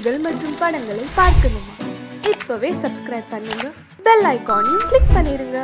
நிகழ்ச்சிகள் மற்றும் படங்களை பார்க்கணுமா? இப்பவே சப்ஸ்கிரைப் பண்ணுங்க, பெல் ஐகானையும் கிளிக் பண்ணிருங்க.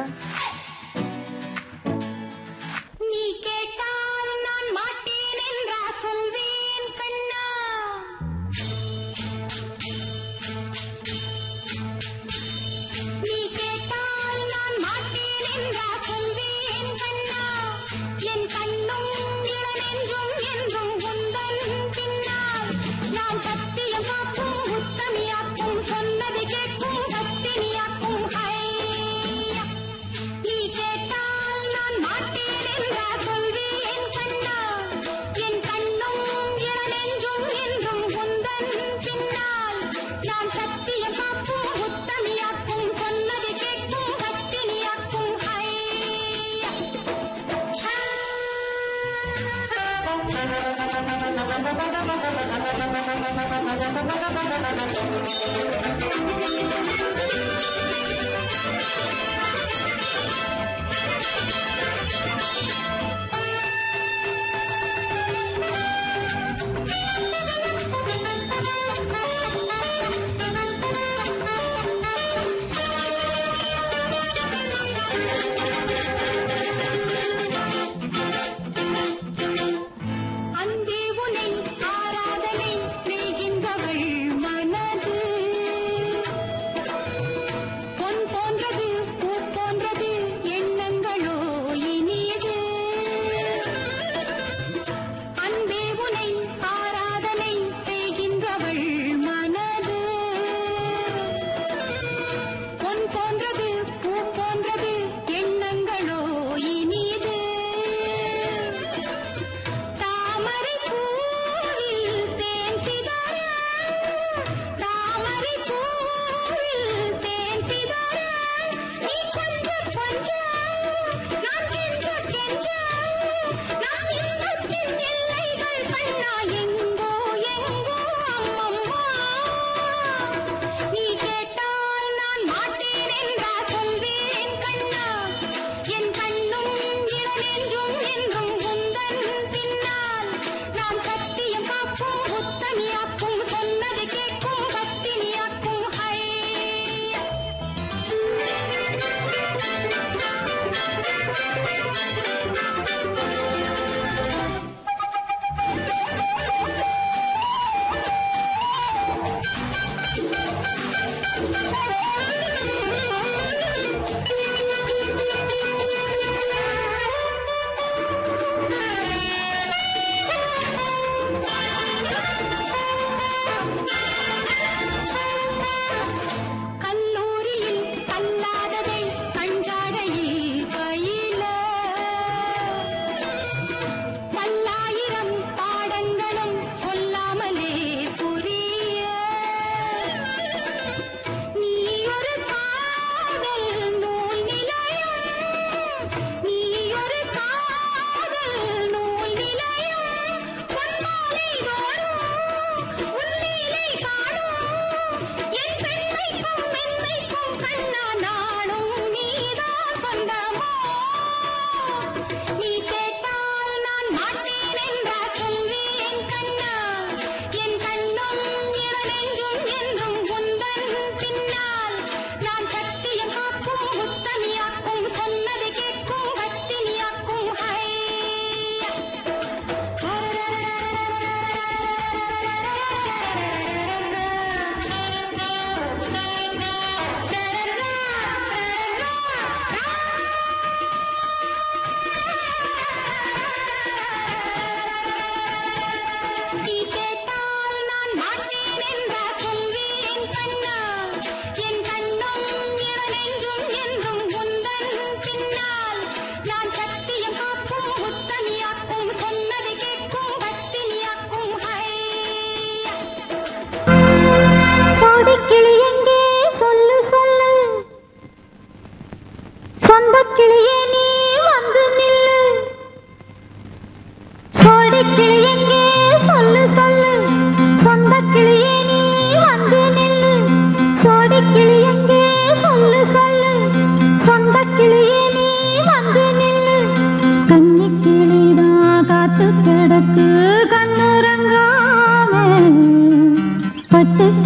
பட்டு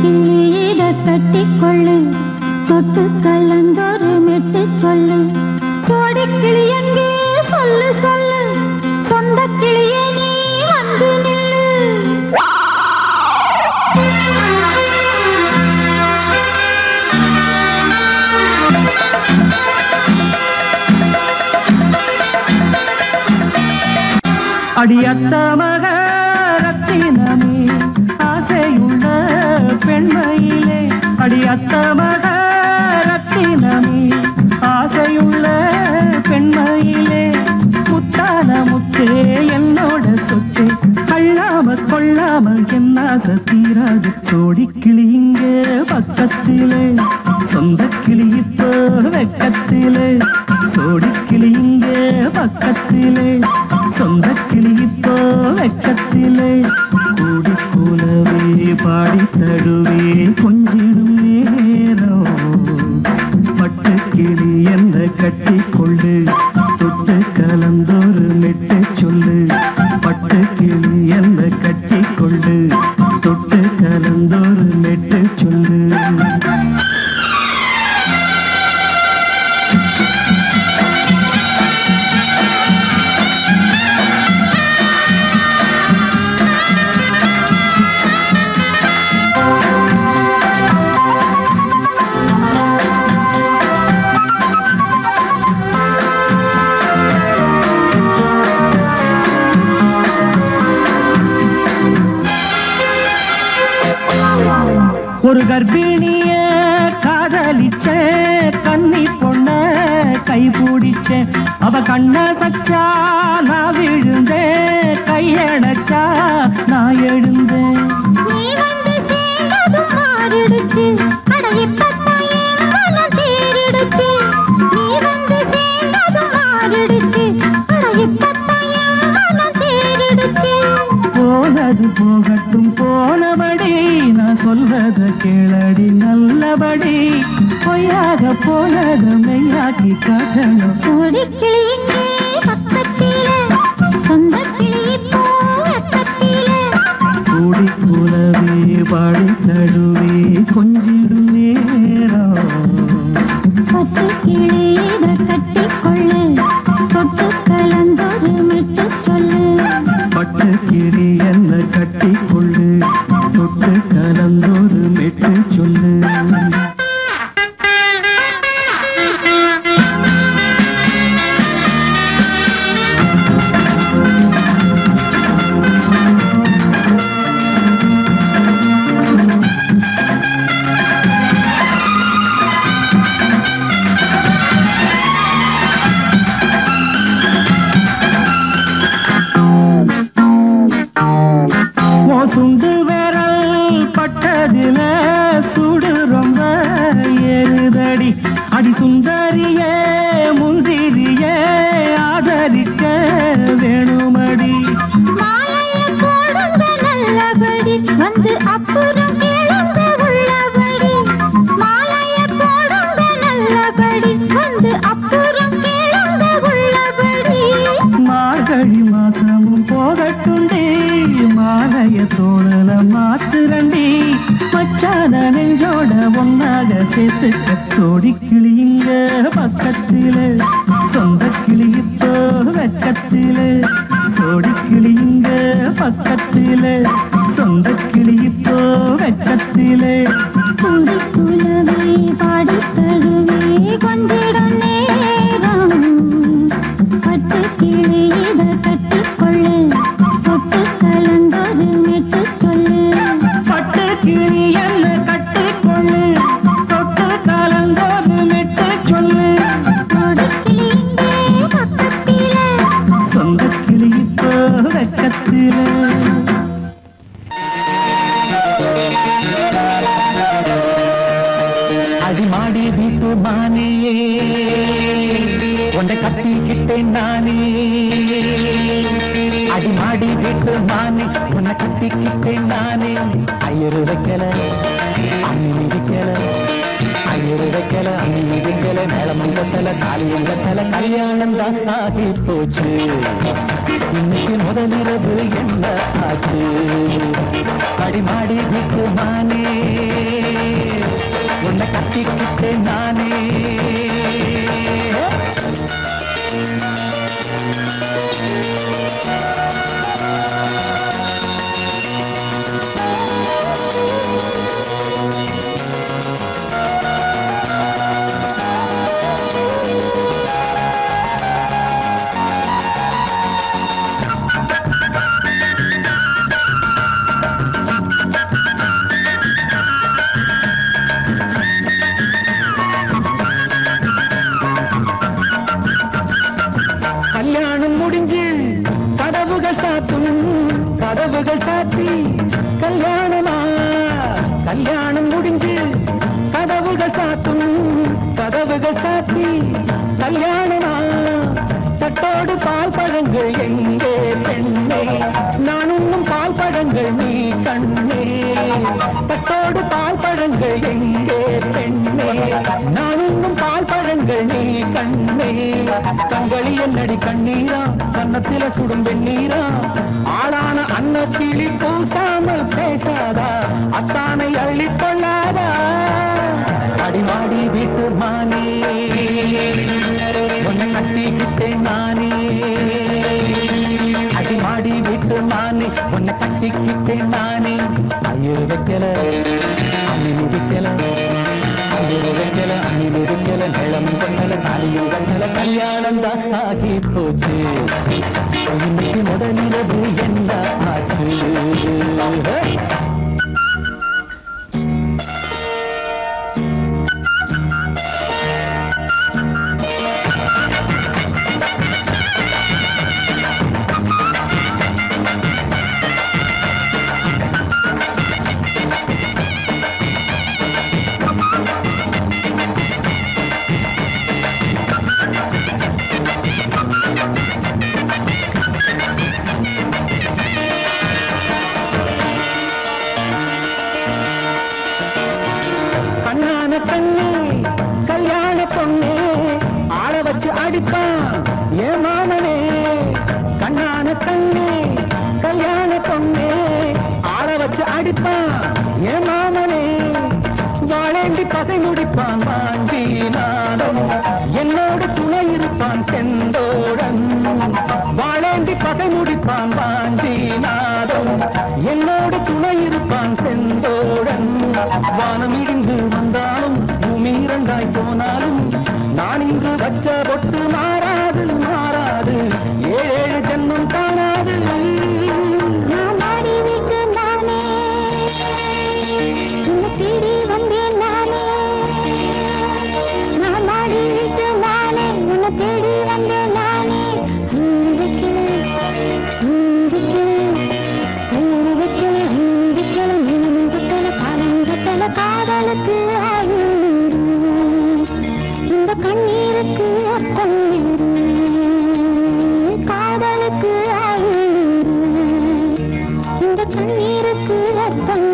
அடியத்த மக ரத்தினமே ஆசையுள்ள பெண்மையிலே அடியத்த மக ரத்தினமே ஆசையுள்ள பெண்மையிலே முத்தான முத்தே என்னோட சொத்தே அள்ளாம கொள்ளாம என்ன சத்தீராது சோடி கிளி இங்கே பக்கத்திலே சொந்த கிளி இப்போ வெக்கத்திலே சோடி கிளி இங்கே பக்கத்திலே சொந்த கிளி இப்போ வெக்கத்திலே கூடி கூலவே பாடி தடுவே கொஞ்சிடும் நேரம் பட்டு கிளி என்ன கட்டி கொண்டு தொட்டு கலந்தோறு மெட்டு சொல்லு பட்டு கிளி என்ன கட்டி கொண்டு தொட்டு கலந்தோறு மெட்டு சொல்லு ஒரு கர்ப்பிணிய காதலிச்ச கன்னி பொண்ண கை பிடிச்ச அவ கண்ண சச்சா நான் விழுந்தேன் கையடைச்சா நான் எழுந்தேன் போனது போகட்டும் போனபடி நான் சொல்றத கேளடி நல்லபடி பொய்யாக போனது மெய்யாக்கி காட்டணும் கூடி கூலவே பாடி தடுவே கொஞ்சிடும் நேரம் பட்டு கிளியிட கட்டிக்கொள்ளு தொட்டு கலந்தொரு மெட்டு சொல்லு பட்டு கிளி என்ன கட்டிக்கொள்ளு தொட்டு கலந்தொரு மெட்டு சொல்லு சுண்டு விரல் பட்டதில சுடு ரொம்ப ஏறுதடி அடி சுந்தரியே முந்திரியே ஆதரிக்க வேணுமடி நல்லபடி வந்து அப்புறம் கேளுங்க உள்ளபடி மாலைய போடுங்க நல்லபடி வந்து அப்புறம் கேளுங்க உள்ளபடி மார்கழி மாசமும் போகட்டுண்டே மாலைய தோழல மாத்துரண்டி மச்சான நெஞ்சோட ஒன்னாக சேர்த்துக்க சோடி கிளிங்க பக்கத்திலே சொந்த கிளி இப்போ வெக்கத்திலே சோடி கிளிங்க பக்கத்திலே சொந்த கிளி இப்போ வெக்கத்திலே கூடி கூலவே பாடி தழுவே கொஞ்சிடம் நேரம் பட்டு கிளியிட கட்டிக்கொள்ளு தொட்டு கலந்தொரு மெட்டு சொல்லு பட்டு கிளி என்ன கட்டிக்கொள்ளு தொட்டு கலந்தொரு மெட்டு சொல்லு சொந்த கிளி இப்போ வெக்கத்திலே அடிமாடி வீட்டு மானியே உன்னை கட்டிக்கிட்டேன் நானே அடிமாடி வீட்டு மானே உன்னை கட்டிக்கிட்டேன் நானே ஐயரு வைக்கல அண்ணி மிதிக்கல ஐயரு வைக்கல அண்ணி மிதிக்கல மேளமங்கத்தல தாலியங்கத்தல கல்யாணம் தான் ஆகி போச்சு இன்னைக்கு முதலிரவு என்ன ஆச்சு அடிமாடி வீட்டு மானே உன்னை கட்டிக்கிட்டேன் நானே என்னோடு பால் பழங்கள் எங்கே பெண்ணே நான் இன்னும் பால் பழங்கள் நீ கண்ணே கண்களி என்னடி கண்ணீரா கன்னத்தில சுடும் வெண்ணீரா ஆளான அன்னத்திலி பூசாமல் பேசாதா அத்தானை அள்ளிக் கொள்ளாதா அடிமாடி வீட்டு மானே உன்னை கட்டிக்கிட்டேன் நானே அடிமாடி வீட்டு மானே உன்னை கட்டிக்கிட்டேன் நானே ஐயர் வைக்கல அம்மி மிதிக்கல ஐயர் வைக்கல அம்மி மிதிக்கல நிலம் கொண்டல தாலியும் கண்டல கல்யாணம் தான் ஆகி போச்சு இன்னைக்கு முதலிரவு என்ன ஆச்சு பகை முடிப்பான் வாஞ்சி நாடம் என்னோடு துணை இருப்பான் செந்தோடன் வாழேந்தி பகை முடிப்பான் வாஞ்சி நாடம் என்னோடு துணை இருப்பான் செந்தோடன் வானம் இடிந்து வந்தாலும் பூமி இரண்டாய் போனாலும் நான் இங்கு வச்ச பொட்டு மாறாது மாறாது ஏழு ஜென்மம் காணாது காதலுக்கு இந்த கண்ணீருக்கு அர்த்தம் காதலுக்கு இந்த கண்ணீருக்கு அர்த்தம்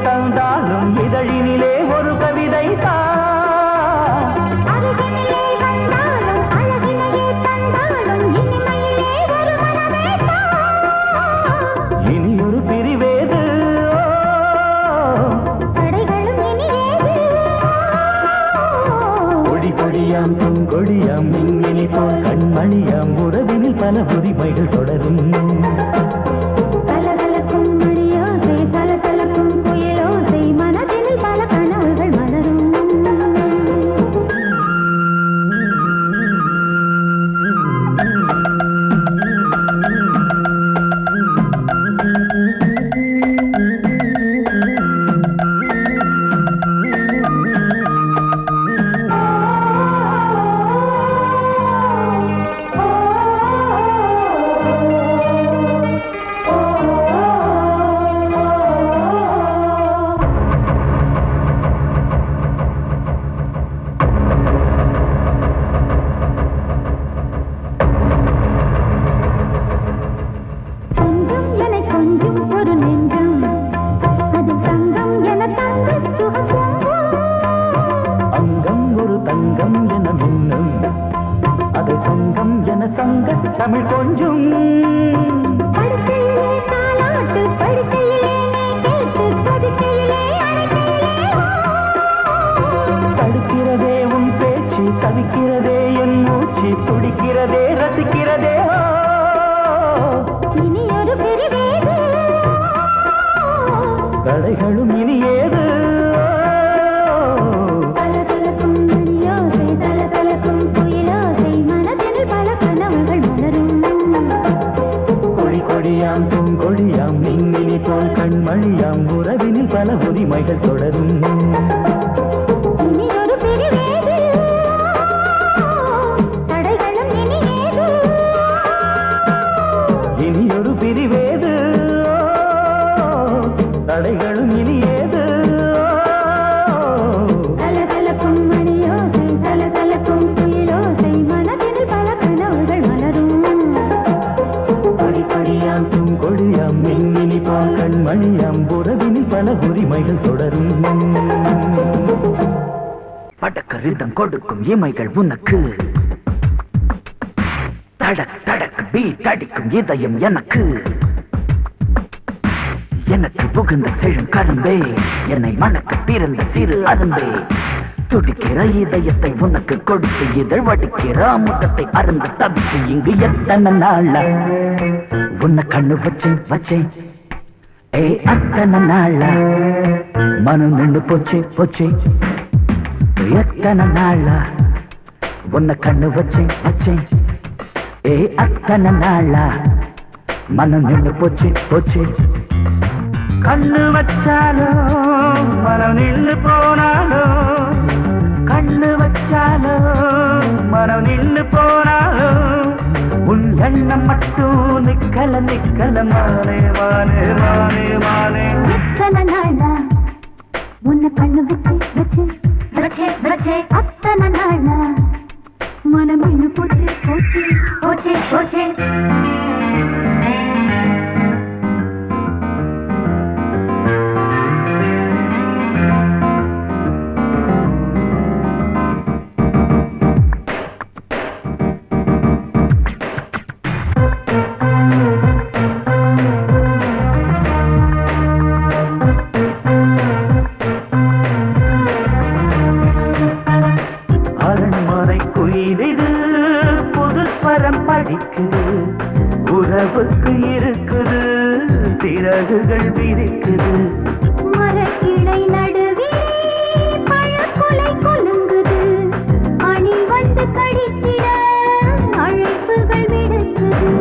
தந்தாலும் இதழினிலே ஒரு கவிதை தான் கொடி கொடியாம் பூங்கொடியாம் மின்மினி போல் கண்மணியாம் உறவினில் பல உரிமைகள் தொடரும் கலகலக்கும் மணியோசை சலசலக்கும் குயிலோசை மனதினில் பல கனவுகள் மலரும் தமிழ் கொஞ்சம் தடுக்கிறதே உன் பேச்சு தவிக்கிறதே என் மூச்சு துடிக்கிறதே ரசிக்கிறதே இனி ஒரு பிரிவேது தடைகளும் இனி ஏது கொடியாம் பூங்கொடியாம் மின்மினி போல் கண்மணியாம் உறவினில் பல உரிமைகள் தொடரும் இனி ஒரு பிரிவேது தடைகளும் இனி ஏது இனி ஒரு பிரிவேது தடைகளும் இனி ஏது கலகலக்கும் மணியோசை சலசலக்கும் குயிலோசை மனதினில் பல கனவுகள் மலரும் கொடி கொடியாம் பூங்கொடியாம் மின்மினி போல் கண்மணியாம் உறவினில் பல உரிமைகள் தொடரும் படக்கரிதம் கொடுக்கும் இமைகள் உனக்கு தடக் தடக் பீட் அடிக்கும் இதயம் எனக்கு எனக்கு புகுந்த செழும் கரும்பே என்னை மணக்க பிறந்த சிறு அரும்பே துடிக்கிற இதயத்தை உனக்கு கொடுத்து இதழ் வடிக்கிற முகத்தை அருந்த தவித்து இங்கு எத்தனை நாளா உன்னை கண்ணு வச்சேன் வச்சேன் ஏ அத்தனை நாளா மனம் நின்று போச்சு போச்சு எத்தனை நாளா உன்னை கண்ணு வச்சேன் வச்சேன் ஏ அத்தனை நாளா மனம் நின்று போச்சு போச்சு கண்ணு வச்சாலும் மனம் நின்று போனாலும் கண்ணு வச்சாலும் மனம் நின்று போனாலும் உன் எண்ணம் மட்டும் நிக்கல நிக்கல மானே மானே மானே மானே எத்தனை நாளா உன்னை கண்ணு வச்சு வச்சு வச்சே வச்சே அத்தனை நாளா மனம் இன்னும் போச்சு போச்சு போச்சே போச்சே உறவுக்கு இருக்குது சிறகுகள் விரிக்குது மரக்கிளை நடுவே பழக்குலை கொலுங்குது அணி வந்து கடித்திட அழைப்புகள் விடுக்குது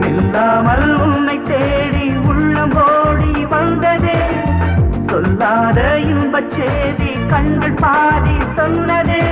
நில்லாமல் உன்னை தேடி உள்ளம் ஓடி வந்ததே சொல்லாத இன்பச் செய்தி கண்கள் பாதி சொன்னதே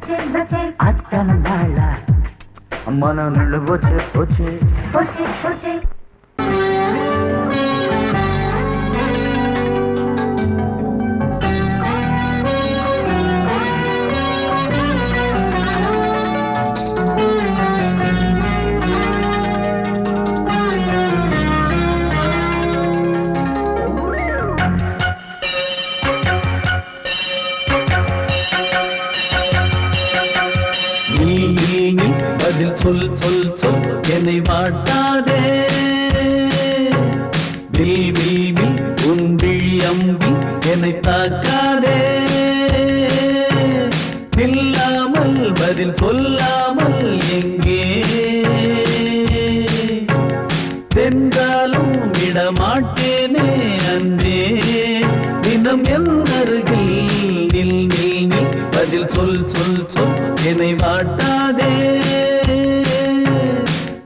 வச்சே வச்சே அத்தனை நாளா மனம் நின்று போச்சு போச்சு போச்சே போச்சே சொல் சொல் சொல் என்னை வாட்டாதே வில்வி உன் விழி அம்பி என்னை தாக்காதே இல்லாமல் பதில் சொல்லாமல் எங்கே சென்றாலும் விடமாட்டேனே அன்பே தினம் என் அருகில் நில் நில் நில் பதில் சொல் சொல் சொல் என்னை வாட்டாதே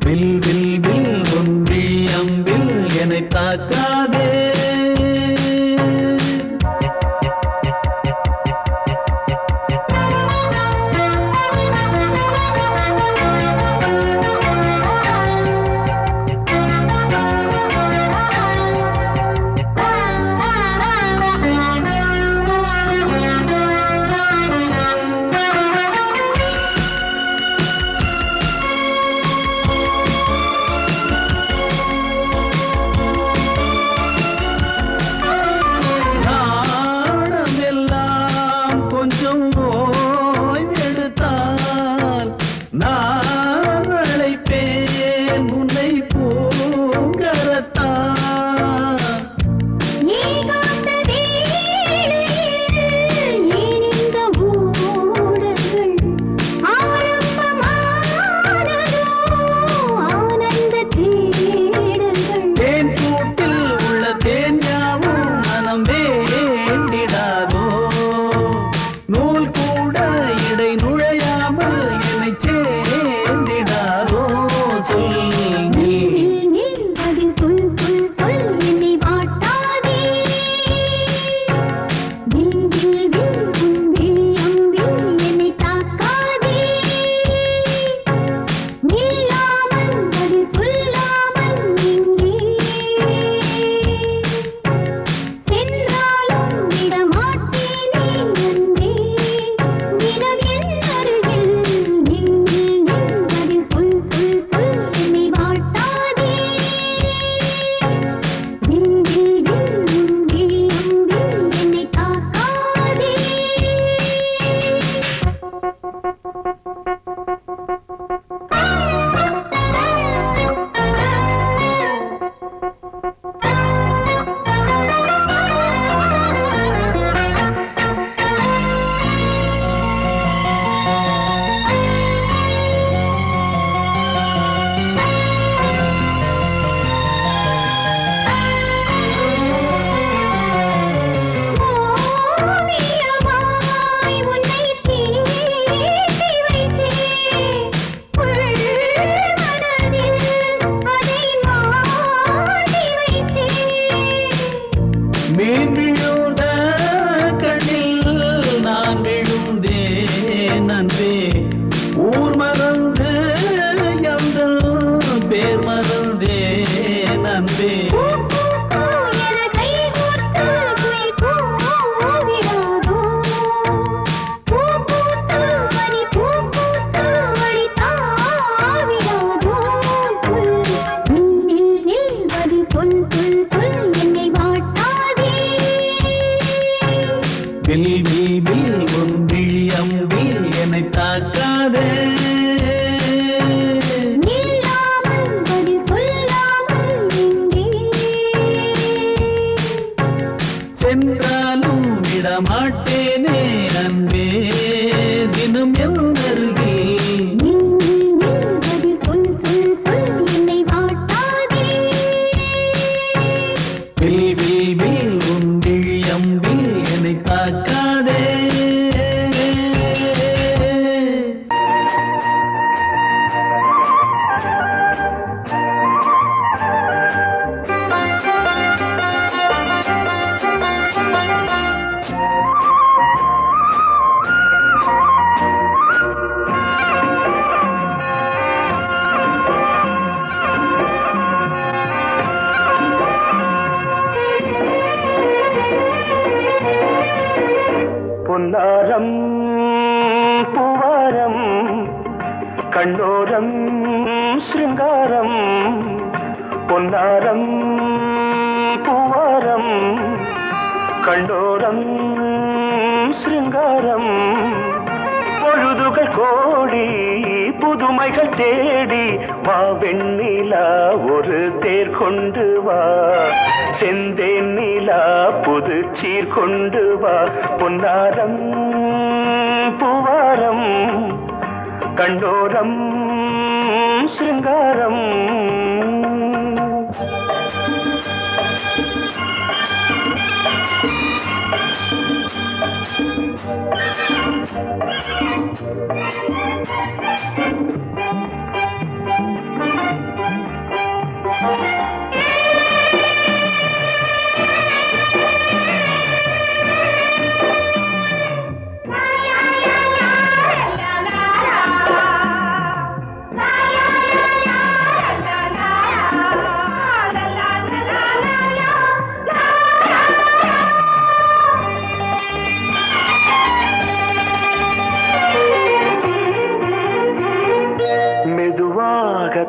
வில் வில் வில் உன் விழி அம்பில் என்னை தாக்காதே கண்ணோரம் சிருங்காரம் பொன்னாரம் பூவாரம் கண்ணோரம் சிருங்காரம் பொழுதுகள் கோடி புதுமைகள் தேடி வா வெண்ணிலா ஒரு தேர் கொண்டு வா செந்தேன் நிலா புது சீர் கொண்டு வா பொன்னாரம் பூவாரம் கண்ணோரம் சிருங்காரம்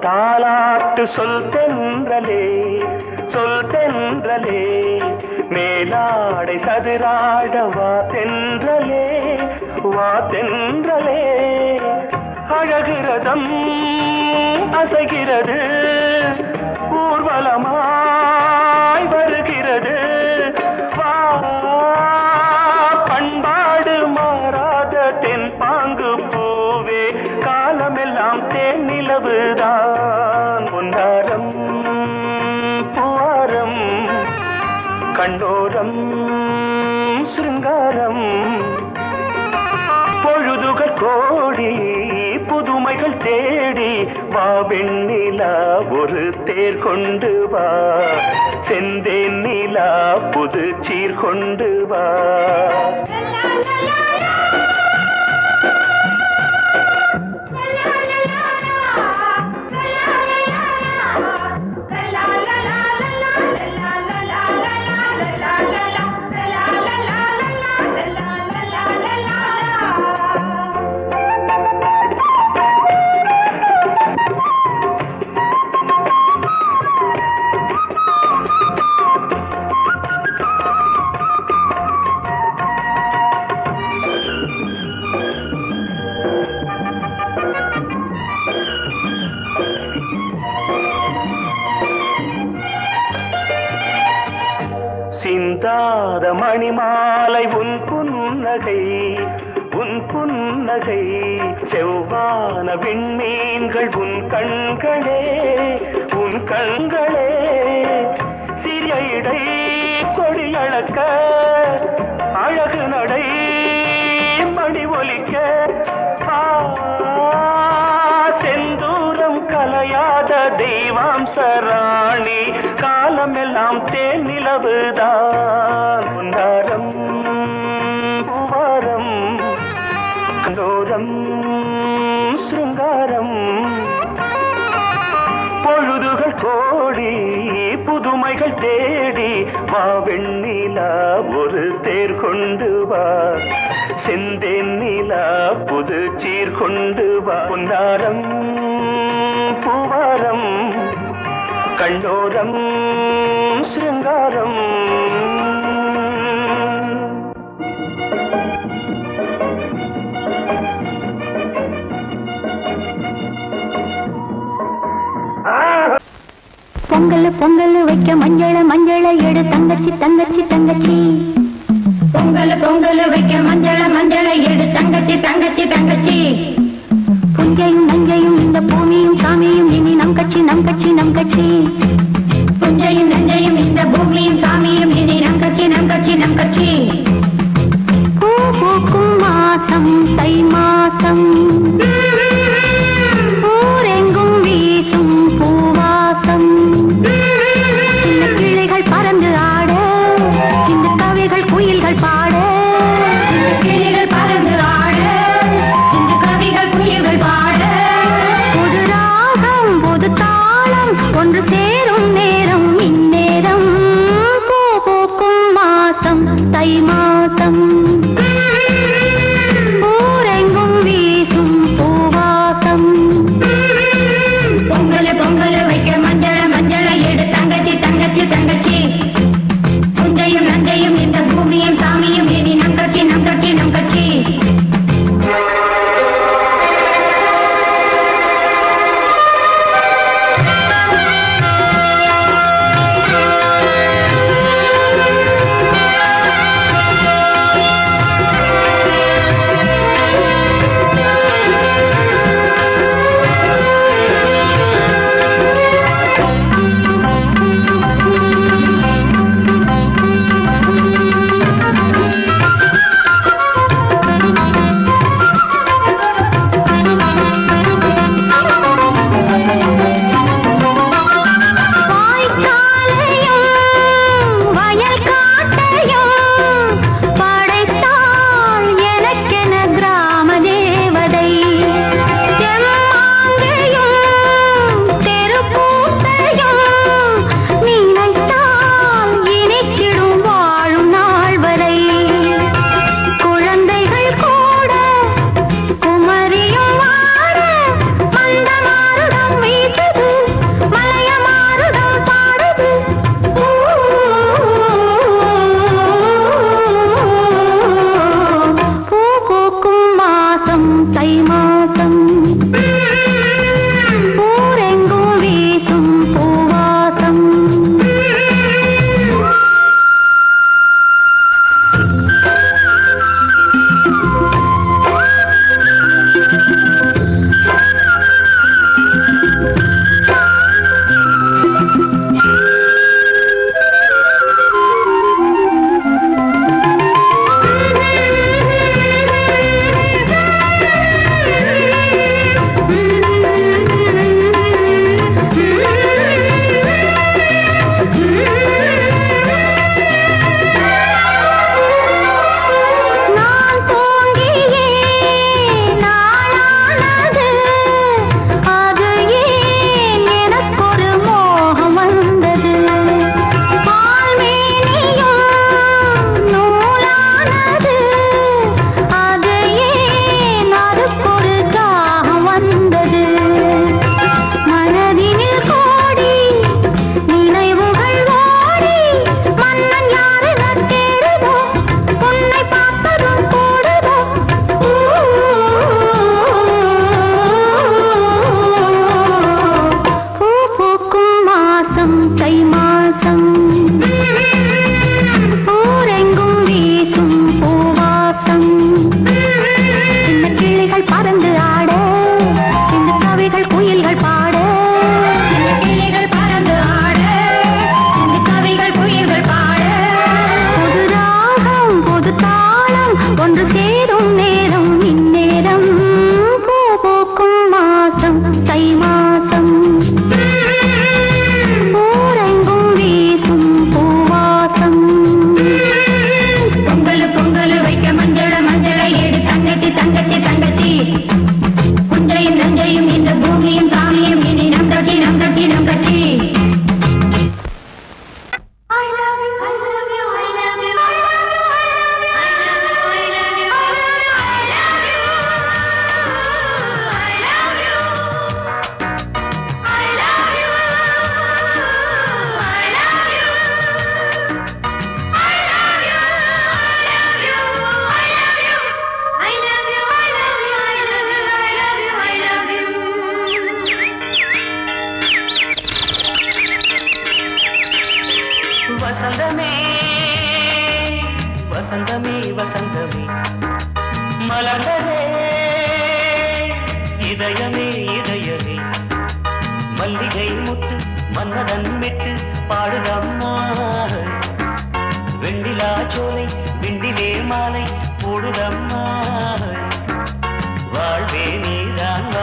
தாலாட்டு சொல் தென்றலே மேலாடை சதுராட வா தென்றலே அழகிறதம் அசைகிறது ஊர்வலமாய் வருகிறது வா பண்பாடு மாறாத தென் பாங்கு பூவே காலமெல்லாம் தேன் நிலவுதான் பொன்னாரம் பூவாரம் கண்ணோரம் சிருங்காரம் பொழுதுகள் கோடி புதுமைகள் தேடி வா வெண்ணிலா ஒரு தேர் கொண்டு வா செந்தேன் நிலா புது சீர் கொண்டு வா சிந்தாத மணிமாலை உன் புன்னகை செவ்வான விண்மீன்கள் உன் கண்களே சிறிய இடை கொடியளக்க அழகு நடை மணி ஒலிக்க செந்தூரம் கலையாத தெய்வாம்சராணி காலமெல்லாம் தேன் நிலவுதான் பொன்னாரம் பூவாரம் கண்ணோரம் சிருங்காரம் பொழுதுகள் கோடி புதுமைகள் தேடி வா வெண்ணிலா ஒரு தேர் கொண்டு வா செந்தேன் நிலா புது சீர் கொண்டு வா பொன்னாரம் பூவாரம் கண்ணோரம் சிருங்காரம் பொங்கல் வைக்க மஞ்சள எடு தங்கச்சி பொங்கல் வைக்க மஞ்சள எடு தங்கச்சி புஞ்சையும் நஞ்சையும் இந்த பூமியும் சாமியும் இனி நம் கட்சி புஞ்சையும் நஞ்சையும் இந்த பூமியும் சாமியும் இனி நம் கட்சி பூ பூக்கும் மாசம் தை மாசம் ஊரெங்கும் வீசும் பூவாசம் சின்ன கிளைகள் பறந்து ஆட இந்த கவிகள் குயில்கள் பாட கிளைகள் பறந்து ஆட இந்த கவிகள் குயில்கள் பாட புது ராகம் புது தாளம் ஒன்று சேரும் நேரம் இந்நேரம் பூ பூக்கும் மாசம் தை மாசம் ஊரெங்கும் வீசும் பூ இதயமே இதயமே மல்லிகை முட்டு மன்னதன் விட்டு பாடுதம்மா வெண்ணிலா சோலை விண்டிலே மாலை போடுதம்மா வாழ்வே நீதான் வா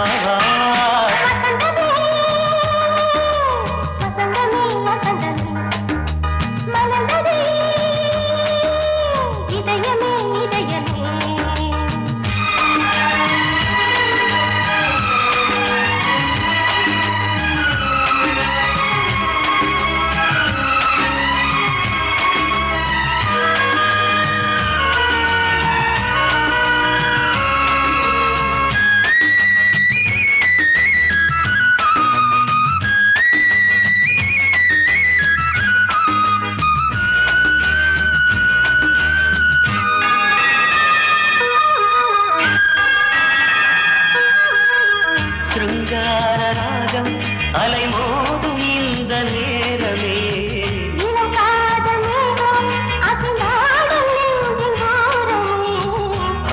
அலைமோதும் இந்த நேரமே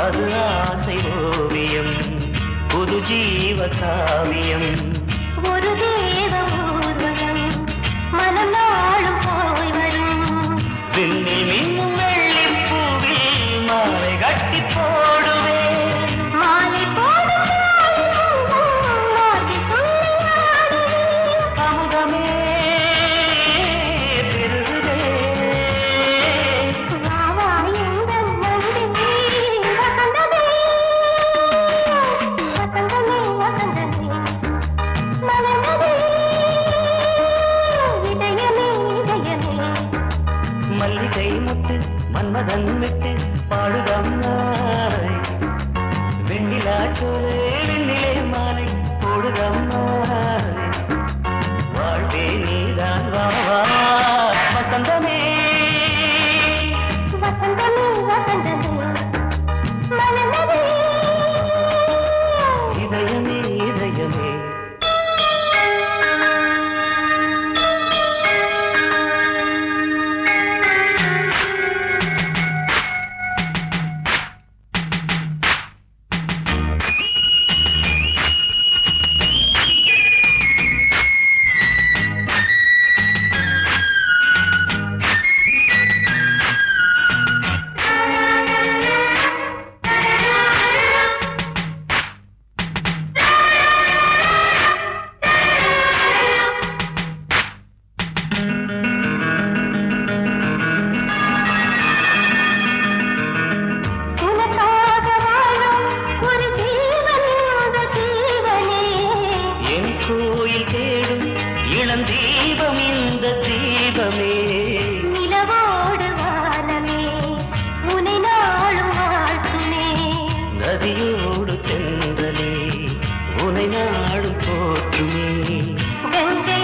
அது ஆசை ஓவியம் புது ஜீவ காவியம் ஒரு தேவ ஊர்வலம் மனம் நாளும் போய் வரும் விண்ணில் மின்னும் வெள்ளி பூவில் மாலை கட்டி போடுவேன் மாலை போடும் மல்லிகை முட்டு மன்மதன் விட்டு பாடுதம்மாய் வெண்ணிலா சோலை வெண்ணிலே மாலை போடுதம்மாய் வாழ்வே நீதான் வா வசந்தமே வசந்தமே வசந்தமே மலர்ந்ததே இதயமே இதயமே தீபம் இந்த தீபமே நிலவோடு வானமே உனை நாளும் வாழ்த்துமே நதியோடு தென்றலே உனை நாடும் போற்றுமே கங்கை